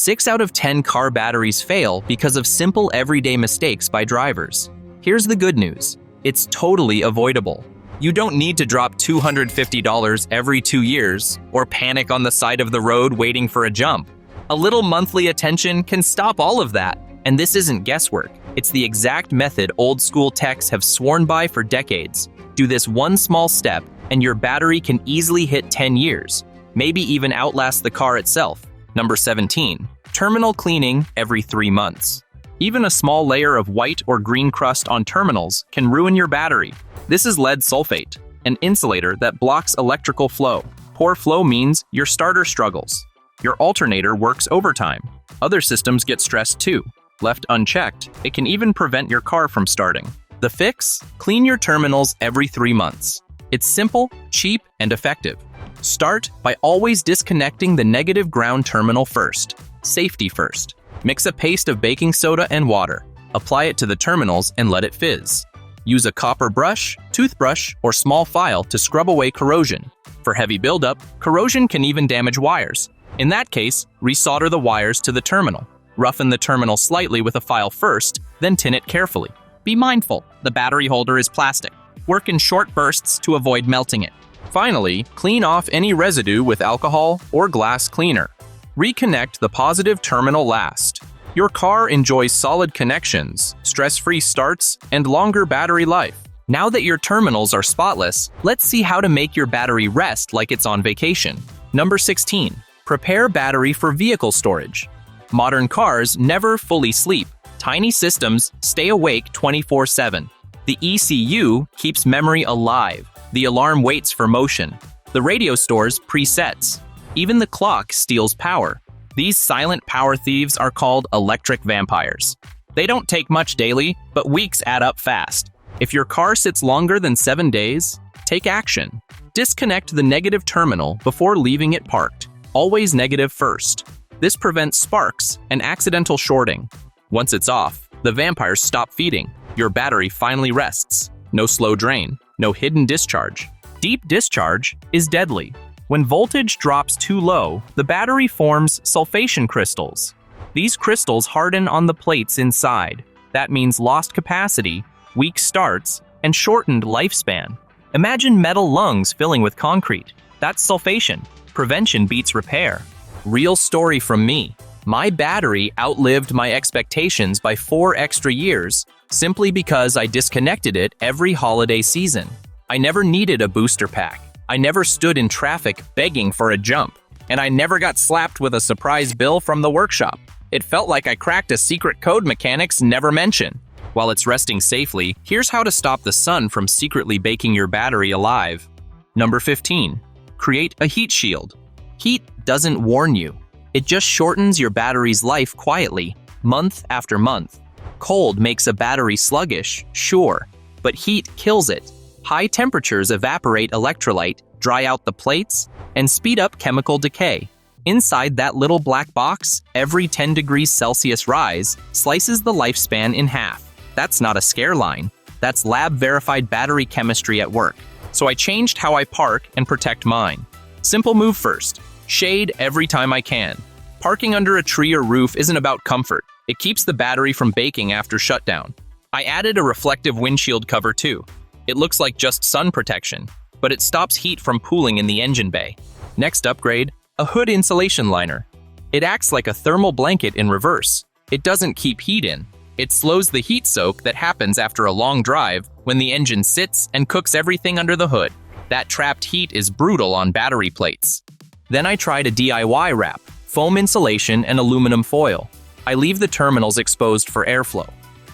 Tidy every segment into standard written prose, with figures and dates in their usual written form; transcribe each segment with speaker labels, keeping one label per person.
Speaker 1: 6 out of 10 car batteries fail because of simple everyday mistakes by drivers. Here's the good news. It's totally avoidable. You don't need to drop $250 every 2 years or panic on the side of the road waiting for a jump. A little monthly attention can stop all of that. And this isn't guesswork. It's the exact method old-school techs have sworn by for decades. Do this one small step, and your battery can easily hit 10 years, maybe even outlast the car itself. Number 17. Terminal cleaning every 3 months. Even a small layer of white or green crust on terminals can ruin your battery. This is lead sulfate, an insulator that blocks electrical flow. Poor flow means your starter struggles. Your alternator works overtime. Other systems get stressed too. Left unchecked, it can even prevent your car from starting. The fix? Clean your terminals every 3 months. It's simple, cheap, and effective. Start by always disconnecting the negative ground terminal first. Safety first. Mix a paste of baking soda and water. Apply it to the terminals and let it fizz. Use a copper brush, toothbrush, or small file to scrub away corrosion. For heavy buildup, corrosion can even damage wires. In that case, resolder the wires to the terminal. Roughen the terminal slightly with a file first, then tin it carefully. Be mindful, the battery holder is plastic. Work in short bursts to avoid melting it. Finally, clean off any residue with alcohol or glass cleaner. Reconnect the positive terminal last. Your car enjoys solid connections, stress-free starts, and longer battery life. Now that your terminals are spotless, let's see how to make your battery rest like it's on vacation. Number 16. Prepare battery for vehicle storage. Modern cars never fully sleep. Tiny systems stay awake 24/7. The ECU keeps memory alive. The alarm waits for motion. The radio stores presets. Even the clock steals power. These silent power thieves are called electric vampires. They don't take much daily, but weeks add up fast. If your car sits longer than 7 days, take action. Disconnect the negative terminal before leaving it parked. Always negative first. This prevents sparks and accidental shorting. Once it's off, the vampires stop feeding. Your battery finally rests. No slow drain, no hidden discharge. Deep discharge is deadly. When voltage drops too low, the battery forms sulfation crystals. These crystals harden on the plates inside. That means lost capacity, weak starts, and shortened lifespan. Imagine metal lungs filling with concrete. That's sulfation. Prevention beats repair. Real story from me. My battery outlived my expectations by 4 extra years simply because I disconnected it every holiday season. I never needed a booster pack. I never stood in traffic begging for a jump. And I never got slapped with a surprise bill from the workshop. It felt like I cracked a secret code mechanics never mention. While it's resting safely, here's how to stop the sun from secretly baking your battery alive. Number 15. Create a heat shield. Heat doesn't warn you. It just shortens your battery's life quietly, month after month. Cold makes a battery sluggish, sure, but heat kills it. High temperatures evaporate electrolyte, dry out the plates, and speed up chemical decay. Inside that little black box, every 10 degrees Celsius rise slices the lifespan in half. That's not a scare line. That's lab-verified battery chemistry at work. So I changed how I park and protect mine. Simple move first. Shade every time I can. Parking under a tree or roof isn't about comfort. It keeps the battery from baking after shutdown. I added a reflective windshield cover too. It looks like just sun protection, but it stops heat from pooling in the engine bay. Next upgrade, a hood insulation liner. It acts like a thermal blanket in reverse. It doesn't keep heat in. It slows the heat soak that happens after a long drive when the engine sits and cooks everything under the hood. That trapped heat is brutal on battery plates. Then I tried a DIY wrap, foam insulation and aluminum foil. I leave the terminals exposed for airflow.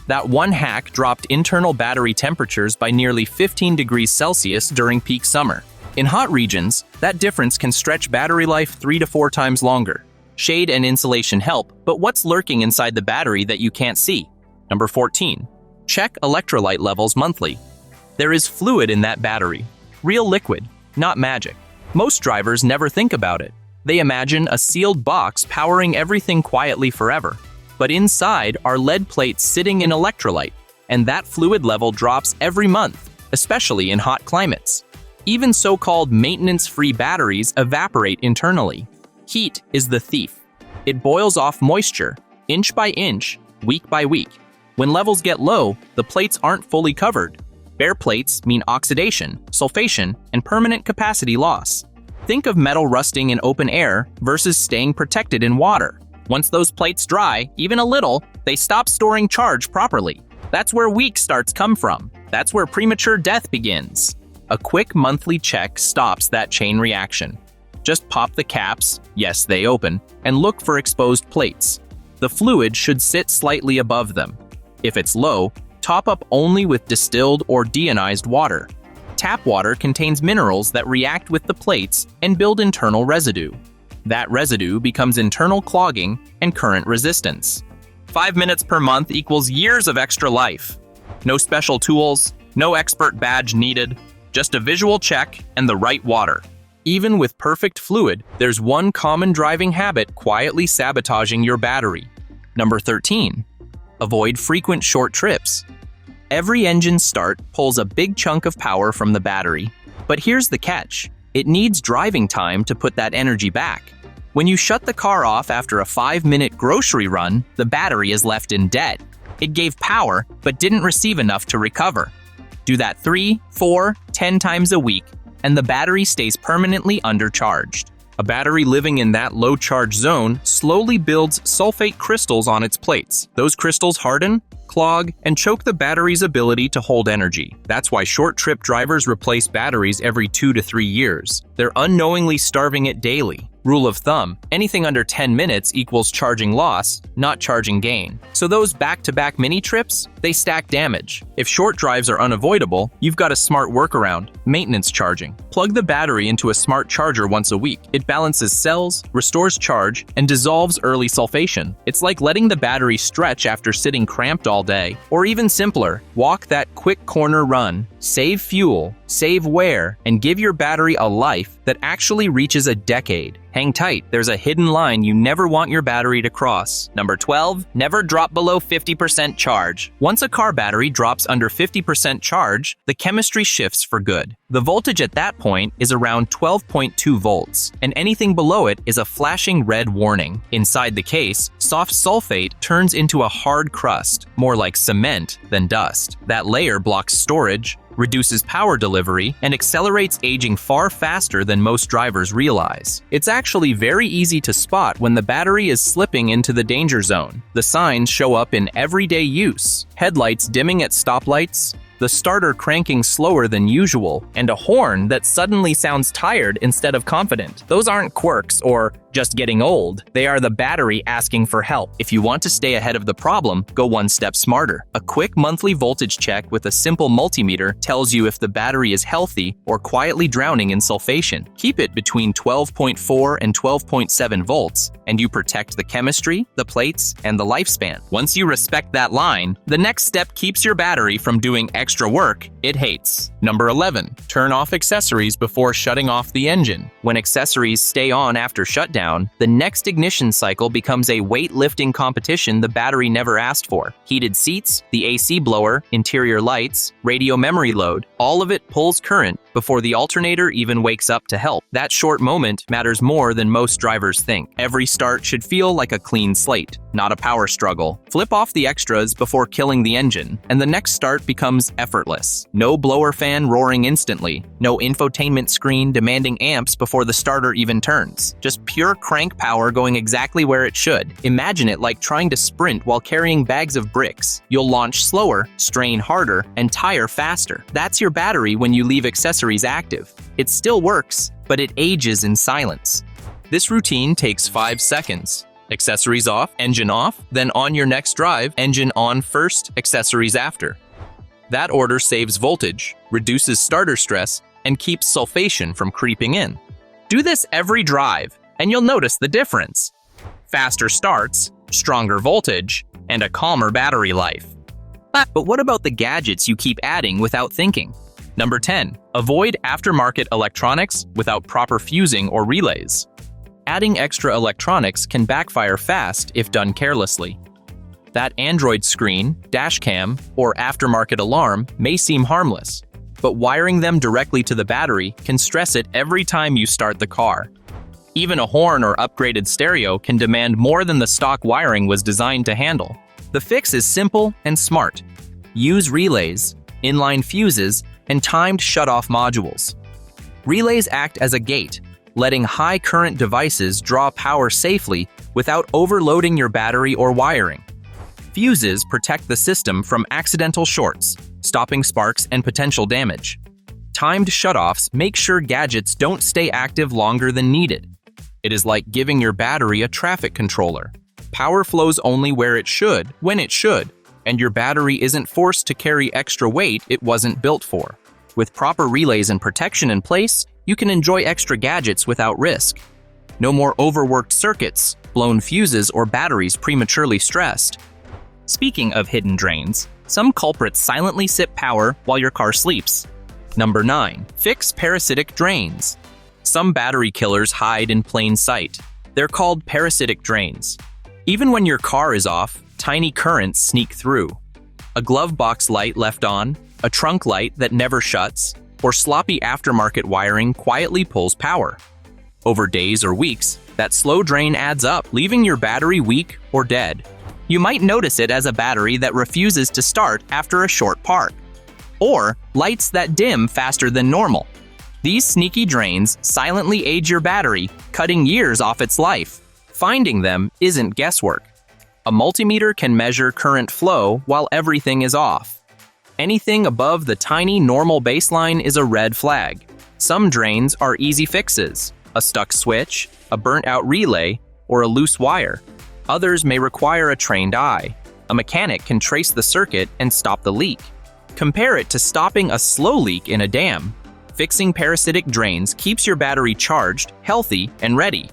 Speaker 1: That one hack dropped internal battery temperatures by nearly 15 degrees Celsius during peak summer. In hot regions, that difference can stretch battery life 3 to 4 times longer. Shade and insulation help, but what's lurking inside the battery that you can't see? Number 14. Check electrolyte levels monthly. There is fluid in that battery. Real liquid, not magic. Most drivers never think about it. They imagine a sealed box powering everything quietly forever. But inside are lead plates sitting in electrolyte, and that fluid level drops every month, especially in hot climates. Even so-called maintenance-free batteries evaporate internally. Heat is the thief. It boils off moisture, inch by inch, week by week. When levels get low, the plates aren't fully covered. Bare plates mean oxidation, sulfation, and permanent capacity loss. Think of metal rusting in open air versus staying protected in water. Once those plates dry, even a little, they stop storing charge properly. That's where weak starts come from. That's where premature death begins. A quick monthly check stops that chain reaction. Just pop the caps, yes they open, and look for exposed plates. The fluid should sit slightly above them. If it's low, top up only with distilled or deionized water. Tap water contains minerals that react with the plates and build internal residue. That residue becomes internal clogging and current resistance. 5 minutes per month equals years of extra life. No special tools, no expert badge needed, just a visual check and the right water. Even with perfect fluid, there's one common driving habit quietly sabotaging your battery. Number 13. Avoid frequent short trips. Every engine start pulls a big chunk of power from the battery. But here's the catch. It needs driving time to put that energy back. When you shut the car off after a 5-minute grocery run, the battery is left in dead. It gave power, but didn't receive enough to recover. Do that 3, 4, 10 times a week, and the battery stays permanently undercharged. A battery living in that low charge zone slowly builds sulfate crystals on its plates. Those crystals harden, clog, and choke the battery's ability to hold energy. That's why short trip drivers replace batteries every 2 to 3 years. They're unknowingly starving it daily. Rule of thumb, anything under 10 minutes equals charging loss, not charging gain. So those back-to-back mini trips, they stack damage. If short drives are unavoidable, you've got a smart workaround: maintenance charging. Plug the battery into a smart charger once a week. It balances cells, restores charge, and dissolves early sulfation. It's like letting the battery stretch after sitting cramped all day. Or even simpler, walk that quick corner run. Save fuel, save wear, and give your battery a life that actually reaches a decade. Hang tight, there's a hidden line you never want your battery to cross. Number 12, never drop below 50% charge. Once a car battery drops under 50% charge, the chemistry shifts for good. The voltage at that point is around 12.2 volts, and anything below it is a flashing red warning. Inside the case, soft sulfate turns into a hard crust, more like cement than dust. That layer blocks storage, reduces power delivery, and accelerates aging far faster than most drivers realize. It's actually very easy to spot when the battery is slipping into the danger zone. The signs show up in everyday use: headlights dimming at stoplights, the starter cranking slower than usual, and a horn that suddenly sounds tired instead of confident. Those aren't quirks or just getting old. They are the battery asking for help. If you want to stay ahead of the problem, go one step smarter. A quick monthly voltage check with a simple multimeter tells you if the battery is healthy or quietly drowning in sulfation. Keep it between 12.4 and 12.7 volts, and you protect the chemistry, the plates, and the lifespan. Once you respect that line, the next step keeps your battery from doing extra work it hates. Number 11, turn off accessories before shutting off the engine. When accessories stay on after shutdown, the next ignition cycle becomes a weightlifting competition the battery never asked for. Heated seats, the AC blower, interior lights, radio memory load, all of it pulls current before the alternator even wakes up to help. That short moment matters more than most drivers think. Every start should feel like a clean slate, not a power struggle. Flip off the extras before killing the engine, and the next start becomes effortless. No blower fan roaring instantly, no infotainment screen demanding amps before the starter even turns. Just pure crank power going exactly where it should. Imagine it like trying to sprint while carrying bags of bricks. You'll launch slower, strain harder, and tire faster. That's your battery when you leave accessories active. It still works, but it ages in silence. This routine takes 5 seconds. Accessories off, engine off, then on your next drive, engine on first, accessories after. That order saves voltage, reduces starter stress, and keeps sulfation from creeping in. Do this every drive, and you'll notice the difference. Faster starts, stronger voltage, and a calmer battery life. But what about the gadgets you keep adding without thinking? Number 10, avoid aftermarket electronics without proper fusing or relays. Adding extra electronics can backfire fast if done carelessly. That Android screen, dashcam, or aftermarket alarm may seem harmless, but wiring them directly to the battery can stress it every time you start the car. Even a horn or upgraded stereo can demand more than the stock wiring was designed to handle. The fix is simple and smart. Use relays, inline fuses, and timed shutoff modules. Relays act as a gate, letting high-current devices draw power safely without overloading your battery or wiring. Fuses protect the system from accidental shorts, stopping sparks and potential damage. Timed shutoffs make sure gadgets don't stay active longer than needed. It is like giving your battery a traffic controller. Power flows only where it should, when it should, and your battery isn't forced to carry extra weight it wasn't built for. With proper relays and protection in place, you can enjoy extra gadgets without risk. No more overworked circuits, blown fuses, or batteries prematurely stressed. Speaking of hidden drains, some culprits silently sip power while your car sleeps. Number 9. Fix parasitic drains. Some battery killers hide in plain sight. They're called parasitic drains. Even when your car is off, tiny currents sneak through. A glove box light left on, a trunk light that never shuts, or sloppy aftermarket wiring quietly pulls power. Over days or weeks, that slow drain adds up, leaving your battery weak or dead. You might notice it as a battery that refuses to start after a short park, or lights that dim faster than normal. These sneaky drains silently age your battery, cutting years off its life. Finding them isn't guesswork. A multimeter can measure current flow while everything is off. Anything above the tiny normal baseline is a red flag. Some drains are easy fixes: a stuck switch, a burnt-out relay, or a loose wire. Others may require a trained eye. A mechanic can trace the circuit and stop the leak. Compare it to stopping a slow leak in a dam. Fixing parasitic drains keeps your battery charged, healthy, and ready.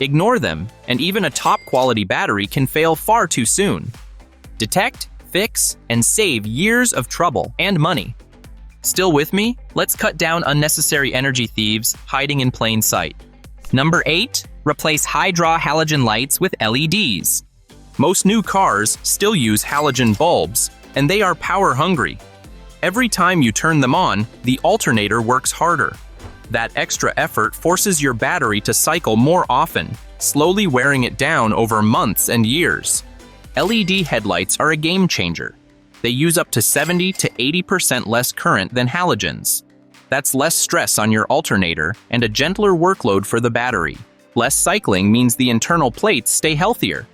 Speaker 1: Ignore them, and even a top-quality battery can fail far too soon. Detect, fix, and save years of trouble and money. Still with me? Let's cut down unnecessary energy thieves hiding in plain sight. Number 8. Replace high-draw halogen lights with LEDs. Most new cars still use halogen bulbs, and they are power-hungry. Every time you turn them on, the alternator works harder. That extra effort forces your battery to cycle more often, slowly wearing it down over months and years. LED headlights are a game changer. They use up to 70 to 80% less current than halogens. That's less stress on your alternator and a gentler workload for the battery. Less cycling means the internal plates stay healthier.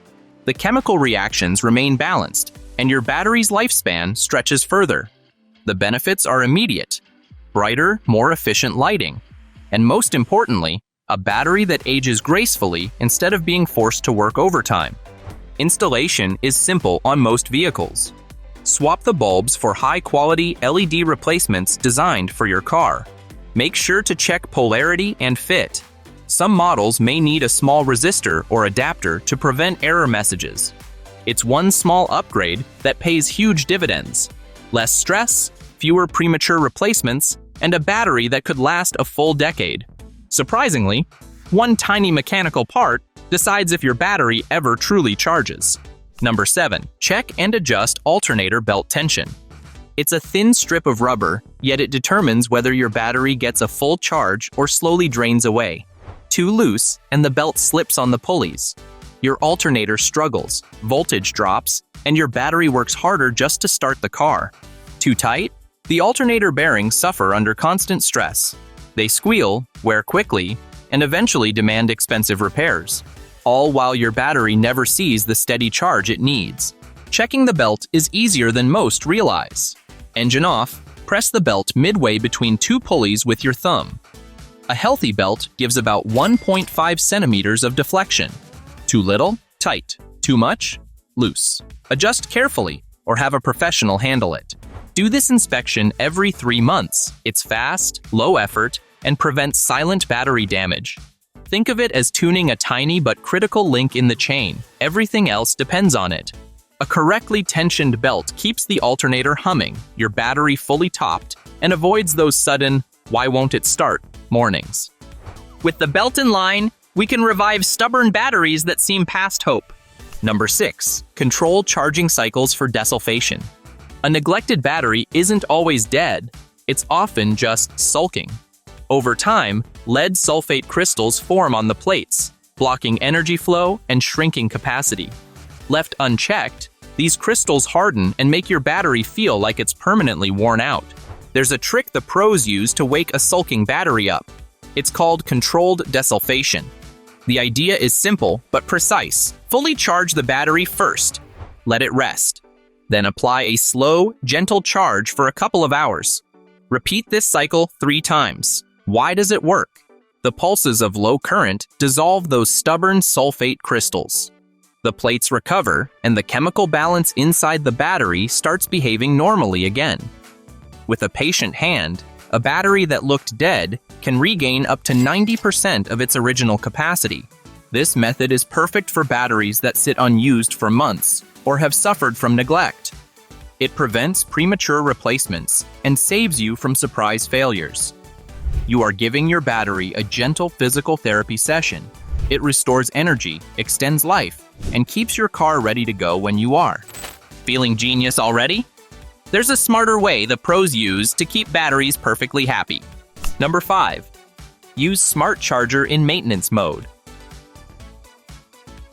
Speaker 1: The chemical reactions remain balanced, and your battery's lifespan stretches further. The benefits are immediate: brighter, more efficient lighting, and most importantly, a battery that ages gracefully instead of being forced to work overtime. Installation is simple on most vehicles. Swap the bulbs for high-quality LED replacements designed for your car. Make sure to check polarity and fit. Some models may need a small resistor or adapter to prevent error messages. It's one small upgrade that pays huge dividends. Less stress, fewer premature replacements, and a battery that could last a full decade. Surprisingly, one tiny mechanical part decides if your battery ever truly charges. Number 7. Check and adjust alternator belt tension. It's a thin strip of rubber, yet it determines whether your battery gets a full charge or slowly drains away. Too loose, and the belt slips on the pulleys. Your alternator struggles, voltage drops, and your battery works harder just to start the car. Too tight? The alternator bearings suffer under constant stress. They squeal, wear quickly, and eventually demand expensive repairs, all while your battery never sees the steady charge it needs. Checking the belt is easier than most realize. Engine off, press the belt midway between two pulleys with your thumb. A healthy belt gives about 1.5 centimeters of deflection. Too little? Tight. Too much? Loose. Adjust carefully, or have a professional handle it. Do this inspection every 3 months. It's fast, low effort, and prevents silent battery damage. Think of it as tuning a tiny but critical link in the chain. Everything else depends on it. A correctly tensioned belt keeps the alternator humming, your battery fully topped, and avoids those sudden, "why won't it start?" mornings. With the belt in line, we can revive stubborn batteries that seem past hope. Number 6. Control charging cycles for desulfation. A neglected battery isn't always dead, it's often just sulking. Over time, lead sulfate crystals form on the plates, blocking energy flow and shrinking capacity. Left unchecked, these crystals harden and make your battery feel like it's permanently worn out. There's a trick the pros use to wake a sulking battery up. It's called controlled desulfation. The idea is simple but precise. Fully charge the battery first. Let it rest. Then apply a slow, gentle charge for a couple of hours. Repeat this cycle 3 times. Why does it work? The pulses of low current dissolve those stubborn sulfate crystals. The plates recover, and the chemical balance inside the battery starts behaving normally again. With a patient hand, a battery that looked dead can regain up to 90% of its original capacity. This method is perfect for batteries that sit unused for months or have suffered from neglect. It prevents premature replacements and saves you from surprise failures. You are giving your battery a gentle physical therapy session. It restores energy, extends life, and keeps your car ready to go when you are. Feeling genius already? There's a smarter way the pros use to keep batteries perfectly happy. Number 5. Use smart charger in maintenance mode.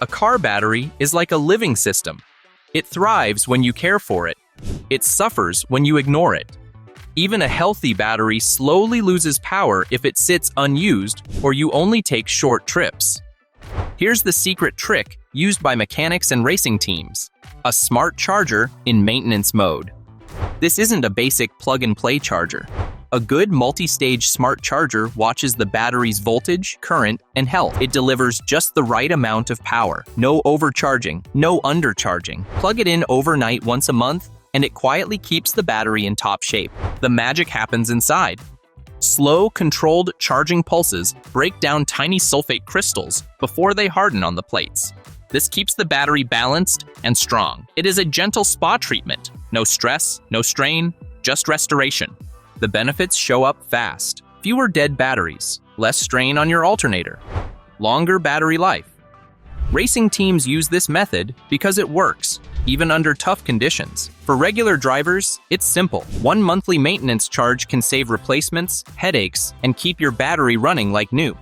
Speaker 1: A car battery is like a living system. It thrives when you care for it. It suffers when you ignore it. Even a healthy battery slowly loses power if it sits unused or you only take short trips. Here's the secret trick used by mechanics and racing teams: a smart charger in maintenance mode. This isn't a basic plug-and-play charger. A good multi-stage smart charger watches the battery's voltage, current, and health. It delivers just the right amount of power. No overcharging, no undercharging. Plug it in overnight once a month, and it quietly keeps the battery in top shape. The magic happens inside. Slow, controlled charging pulses break down tiny sulfate crystals before they harden on the plates. This keeps the battery balanced and strong. It is a gentle spa treatment. No stress, no strain, just restoration. The benefits show up fast. Fewer dead batteries, less strain on your alternator, longer battery life. Racing teams use this method because it works, even under tough conditions. For regular drivers, it's simple. One monthly maintenance charge can save replacements, headaches, and keep your battery running like new.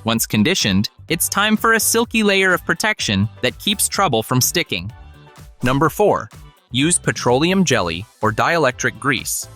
Speaker 1: Once conditioned, it's time for a silky layer of protection that keeps trouble from sticking. Number 4. Use petroleum jelly or dielectric grease.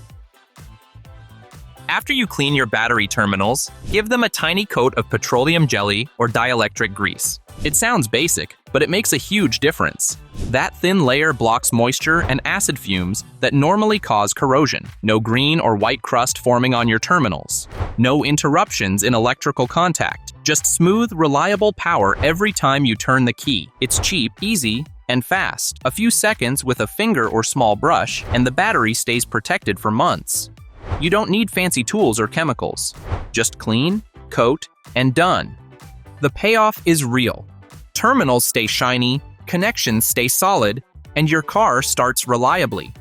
Speaker 1: After you clean your battery terminals, give them a tiny coat of petroleum jelly or dielectric grease. It sounds basic, but it makes a huge difference. That thin layer blocks moisture and acid fumes that normally cause corrosion. No green or white crust forming on your terminals. No interruptions in electrical contact. Just smooth, reliable power every time you turn the key. It's cheap, easy, and fast. A few seconds with a finger or small brush, and the battery stays protected for months. You don't need fancy tools or chemicals. Just clean, coat, and done. The payoff is real. Terminals stay shiny, connections stay solid, and your car starts reliably.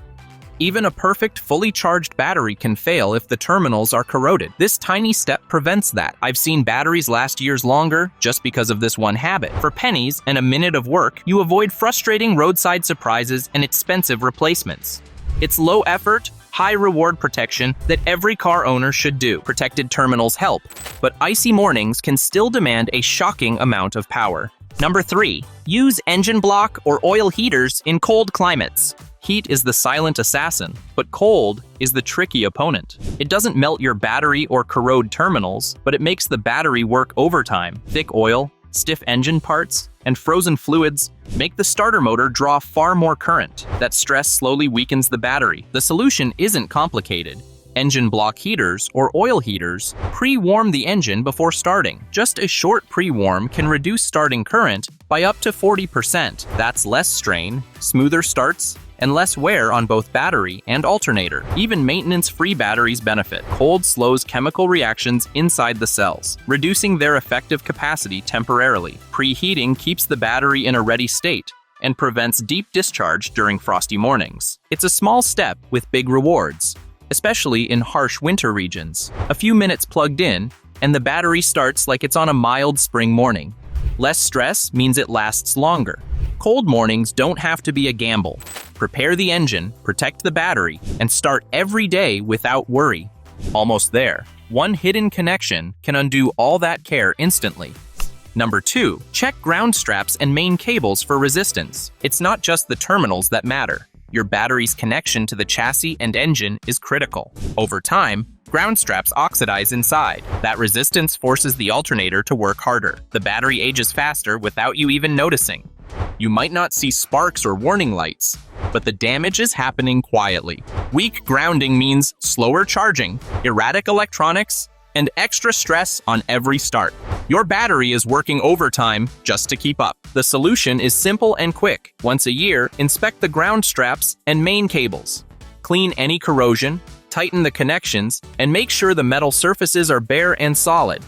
Speaker 1: Even a perfect, fully charged battery can fail if the terminals are corroded. This tiny step prevents that. I've seen batteries last years longer just because of this one habit. For pennies and a minute of work, you avoid frustrating roadside surprises and expensive replacements. It's low effort, high reward protection that every car owner should do. Protected terminals help, but icy mornings can still demand a shocking amount of power. Number 3. Use engine block or oil heaters in cold climates. Heat is the silent assassin, but cold is the tricky opponent. It doesn't melt your battery or corrode terminals, but it makes the battery work overtime. Thick oil, stiff engine parts, and frozen fluids make the starter motor draw far more current. That stress slowly weakens the battery. The solution isn't complicated. Engine block heaters or oil heaters pre-warm the engine before starting. Just a short pre-warm can reduce starting current by up to 40%. That's less strain, smoother starts, and less wear on both battery and alternator. Even maintenance-free batteries benefit. Cold slows chemical reactions inside the cells, reducing their effective capacity temporarily. Preheating keeps the battery in a ready state and prevents deep discharge during frosty mornings. It's a small step with big rewards, especially in harsh winter regions. A few minutes plugged in, and the battery starts like it's on a mild spring morning. Less stress means it lasts longer. Cold mornings don't have to be a gamble. Prepare the engine, protect the battery, and start every day without worry. Almost there. One hidden connection can undo all that care instantly. Number 2. Check ground straps and main cables for resistance. It's not just the terminals that matter. Your battery's connection to the chassis and engine is critical. Over time, ground straps oxidize inside. That resistance forces the alternator to work harder. The battery ages faster without you even noticing. You might not see sparks or warning lights, but the damage is happening quietly. Weak grounding means slower charging, erratic electronics, and extra stress on every start. Your battery is working overtime just to keep up. The solution is simple and quick. Once a year, inspect the ground straps and main cables. Clean any corrosion, tighten the connections, and make sure the metal surfaces are bare and solid.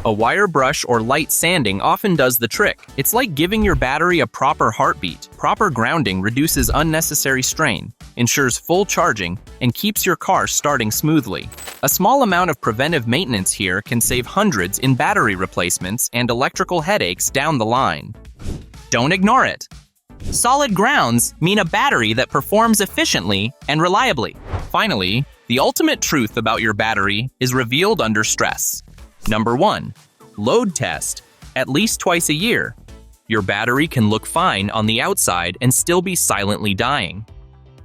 Speaker 1: A wire brush or light sanding often does the trick. It's like giving your battery a proper heartbeat. Proper grounding reduces unnecessary strain, ensures full charging, and keeps your car starting smoothly. A small amount of preventive maintenance here can save hundreds in battery replacements and electrical headaches down the line. Don't ignore it. Solid grounds mean a battery that performs efficiently and reliably. Finally, the ultimate truth about your battery is revealed under stress. Number 1. Load test, at least twice a year. Your battery can look fine on the outside and still be silently dying.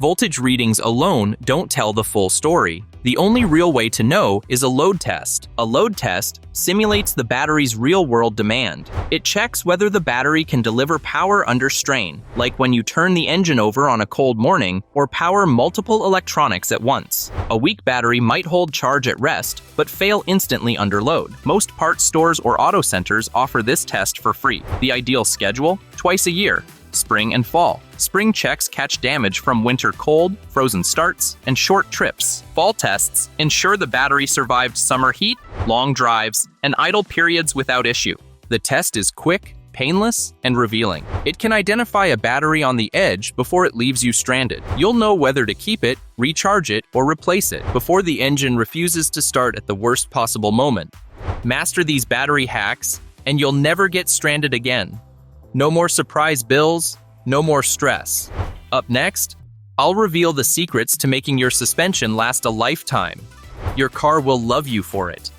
Speaker 1: Voltage readings alone don't tell the full story. The only real way to know is a load test. A load test simulates the battery's real-world demand. It checks whether the battery can deliver power under strain, like when you turn the engine over on a cold morning or power multiple electronics at once. A weak battery might hold charge at rest, but fail instantly under load. Most parts stores or auto centers offer this test for free. The ideal schedule? Twice a year. Spring and fall. Spring checks catch damage from winter cold, frozen starts, and short trips. Fall tests ensure the battery survived summer heat, long drives, and idle periods without issue. The test is quick, painless, and revealing. It can identify a battery on the edge before it leaves you stranded. You'll know whether to keep it, recharge it, or replace it before the engine refuses to start at the worst possible moment. Master these battery hacks, and you'll never get stranded again. No more surprise bills, no more stress. Up next, I'll reveal the secrets to making your suspension last a lifetime. Your car will love you for it.